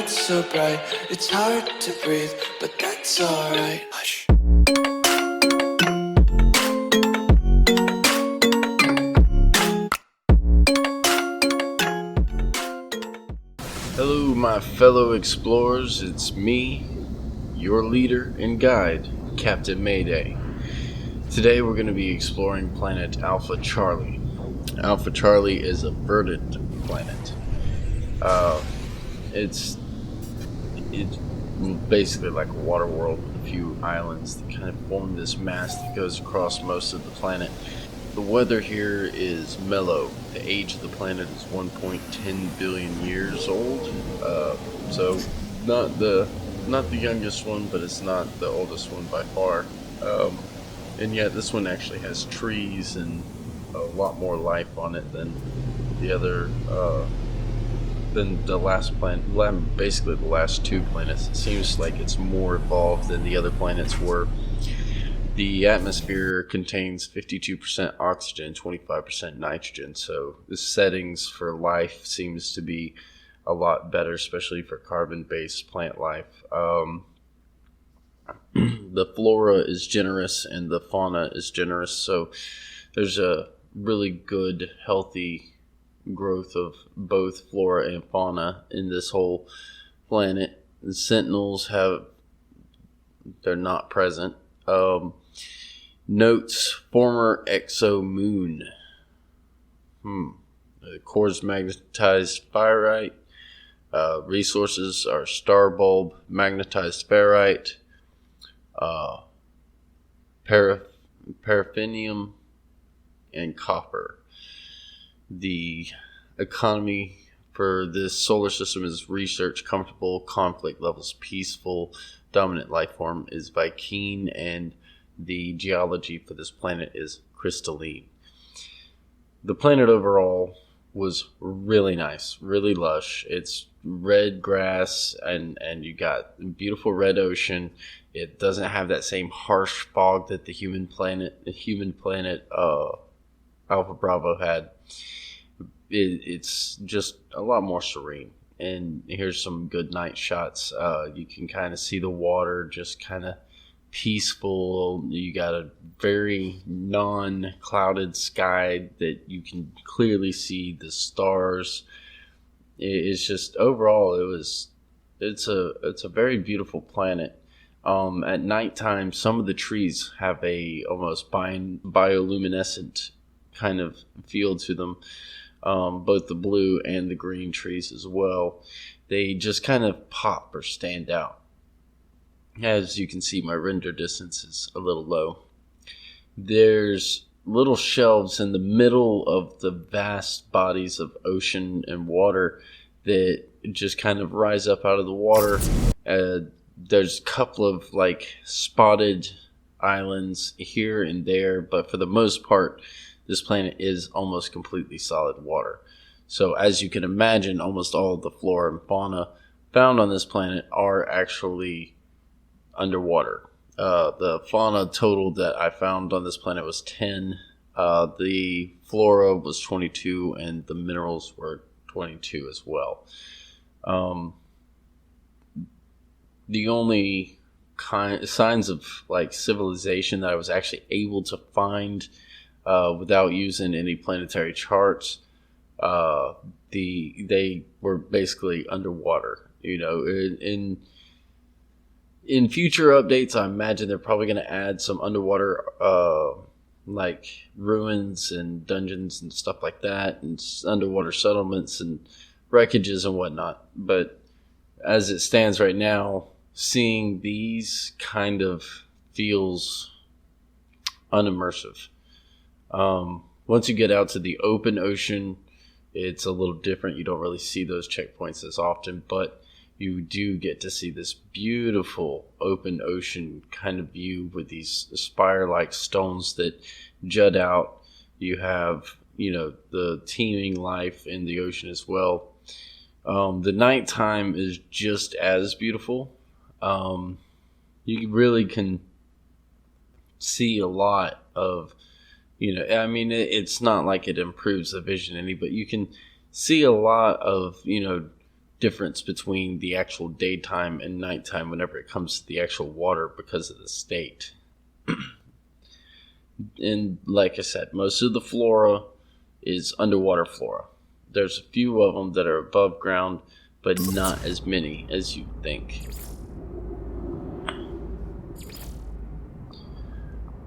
world's so bright, it's hard to breathe, but that's alright. Hush. Hello, my fellow explorers. It's me, your leader and guide, Captain Mayday. Today we're going to be exploring planet Alpha Charlie. Alpha Charlie is a verdant planet. It's basically like a water world with a few islands that kind of form this mass that goes across most of the planet. The weather here is mellow. The age of the planet is 1.10 billion years old. So not the youngest one, but it's not the oldest one by far. And yet this one actually has trees and a lot more life on it than the other, than the last planet, basically the last two planets. It seems like it's more evolved than the other planets were. The atmosphere contains 52% oxygen, 25% nitrogen, so the settings for life seems to be a lot better, especially for carbon-based plant life. The flora is generous and the fauna is generous, so there's a really good, healthy growth of both flora and fauna in this whole planet. The sentinels they're not present. Notes: former exo-moon. The core is magnetized pyrite. Resources are star bulb, magnetized ferrite, paraffinium, and copper. The economy for this solar system is research comfortable, conflict levels peaceful, dominant life form is Vy'keen, and the geology for this planet is crystalline. The planet overall was really nice, really lush. It's red grass and you got beautiful red ocean. It doesn't have that same harsh fog that the human planet Alpha Bravo had. It's just a lot more serene. And here's some good night shots. You can kind of see the water just kind of peaceful. You got a very non-clouded sky that you can clearly see the stars. It's just overall it's a very beautiful planet. At nighttime, some of the trees have a almost bioluminescent kind of feel to them. Both the blue and the green trees as well. They just kind of pop or stand out. As you can see, my render distance is a little low. There's little shelves in the middle of the vast bodies of ocean and water that just kind of rise up out of the water. There's a couple of like spotted islands here and there, but for the most part, this planet is almost completely solid water. So as you can imagine, almost all of the flora and fauna found on this planet are actually underwater. The fauna total that I found on this planet was 10. The flora was 22, and the minerals were 22 as well. The only signs of like civilization that I was actually able to find without using any planetary charts, they were basically underwater. You know, in future updates, I imagine they're probably going to add some underwater like ruins and dungeons and stuff like that, and underwater settlements and wreckages and whatnot. But as it stands right now, seeing these kind of feels unimmersive. Once you get out to the open ocean, it's a little different. You don't really see those checkpoints as often, but you do get to see this beautiful open ocean kind of view with these spire-like stones that jut out. You have, the teeming life in the ocean as well. The nighttime is just as beautiful. You really can see a lot of, it's not like it improves the vision any, but you can see a lot of, difference between the actual daytime and nighttime whenever it comes to the actual water because of the state. And like I said, most of the flora is underwater flora. There's a few of them that are above ground, but not as many as you think.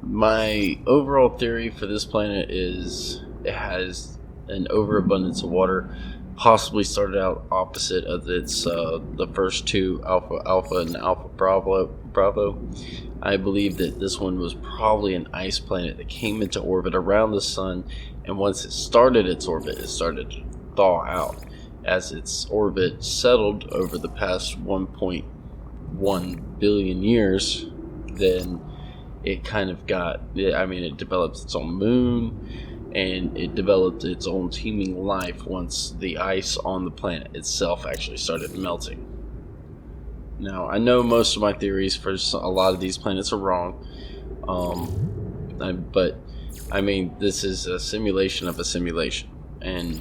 My overall theory for this planet is it has an overabundance of water. Possibly started out opposite of its the first two, Alpha and Alpha Bravo. I believe that this one was probably an ice planet that came into orbit around the sun, and once it started its orbit, it started to thaw out. As its orbit settled over the past 1.1 billion years, then it kind of it developed its own moon, and it developed its own teeming life once the ice on the planet itself actually started melting. Now, I know most of my theories for a lot of these planets are wrong, but I mean, this is a simulation of a simulation, and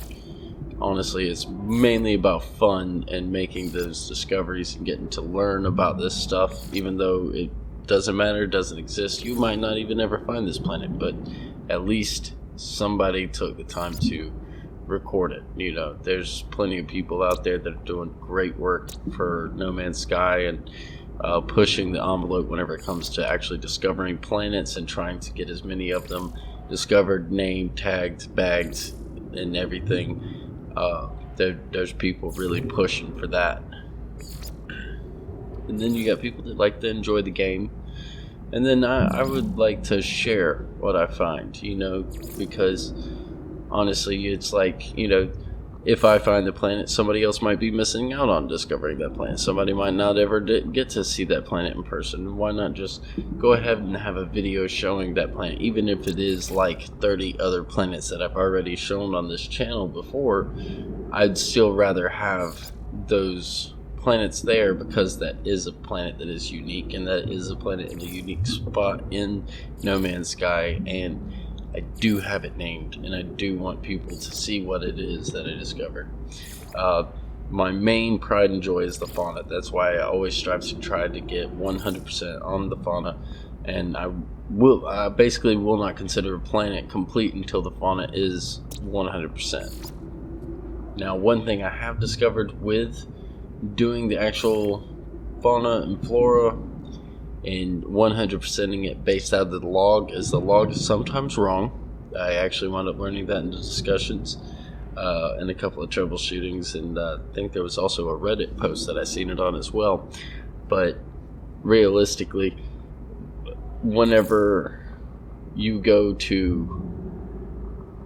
honestly, it's mainly about fun and making those discoveries and getting to learn about this stuff, even though it doesn't matter, doesn't exist. You might not even ever find this planet, but at least somebody took the time to record it. You know, there's plenty of people out there that are doing great work for No Man's Sky and pushing the envelope whenever it comes to actually discovering planets and trying to get as many of them discovered, named, tagged, bagged, and everything. There's people really pushing for that. And then you got people that like to enjoy the game. And then I would like to share what I find, you know, because honestly, it's like, you know, if I find the planet, somebody else might be missing out on discovering that planet. Somebody might not ever get to see that planet in person. Why not just go ahead and have a video showing that planet, even if it is like 30 other planets that I've already shown on this channel before? I'd still rather have those planets there, because that is a planet that is unique, and that is a planet in a unique spot in No Man's Sky, and I do have it named, and I do want people to see what it is that I discovered. My main pride and joy is the fauna. That's why I always strive to try to get 100% on the fauna, and I basically will not consider a planet complete until the fauna is 100%. Now, one thing I have discovered with doing the actual fauna and flora and 100%ing it based out of the log is the log is sometimes wrong. I actually wound up learning that in the discussions and a couple of troubleshootings, and I think there was also a Reddit post that I seen it on as well. But realistically, whenever you go to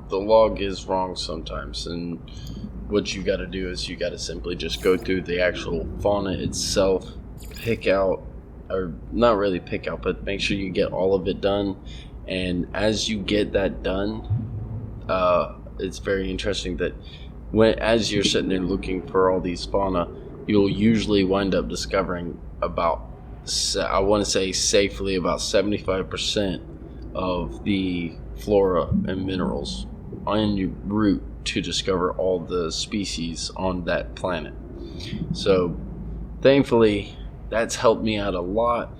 the log is wrong sometimes, and what you got to do is you got to simply just go through the actual fauna itself, pick out, or not really pick out, but make sure you get all of it done. And as you get that done, it's very interesting that as you're sitting there looking for all these fauna, you'll usually wind up discovering about, I want to say safely, about 75% of the flora and minerals on your route to discover all the species on that planet. So thankfully that's helped me out a lot,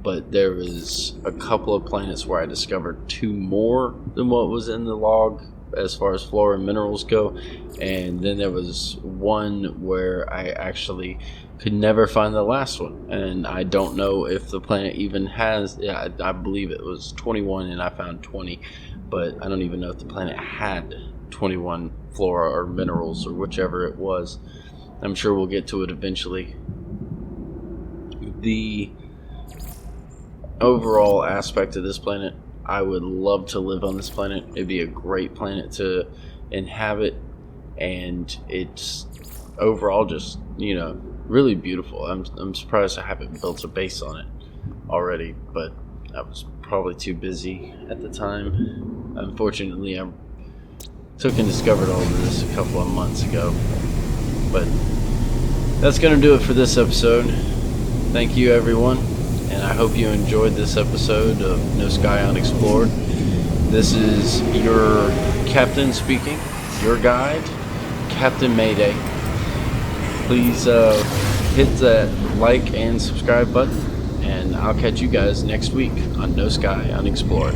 but there was a couple of planets where I discovered 2 more than what was in the log as far as flora and minerals go, and then there was one where I actually could never find the last one, and I don't know if the planet even has, I believe it was 21 and I found 20, but I don't even know if the planet had 21 flora or minerals or whichever it was. I'm sure we'll get to it eventually. The overall aspect of this planet, I would love to live on this planet. It'd be a great planet to inhabit, and it's overall just, you know, really beautiful. I'm surprised I haven't built a base on it already, but I was probably too busy at the time. Unfortunately, I took and discovered all of this a couple of months ago. But that's going to do it for this episode. Thank you, everyone, and I hope you enjoyed this episode of No Sky Unexplored. This is your captain speaking, your guide, Captain Mayday. please hit that like and subscribe button, and I'll catch you guys next week on No Sky Unexplored.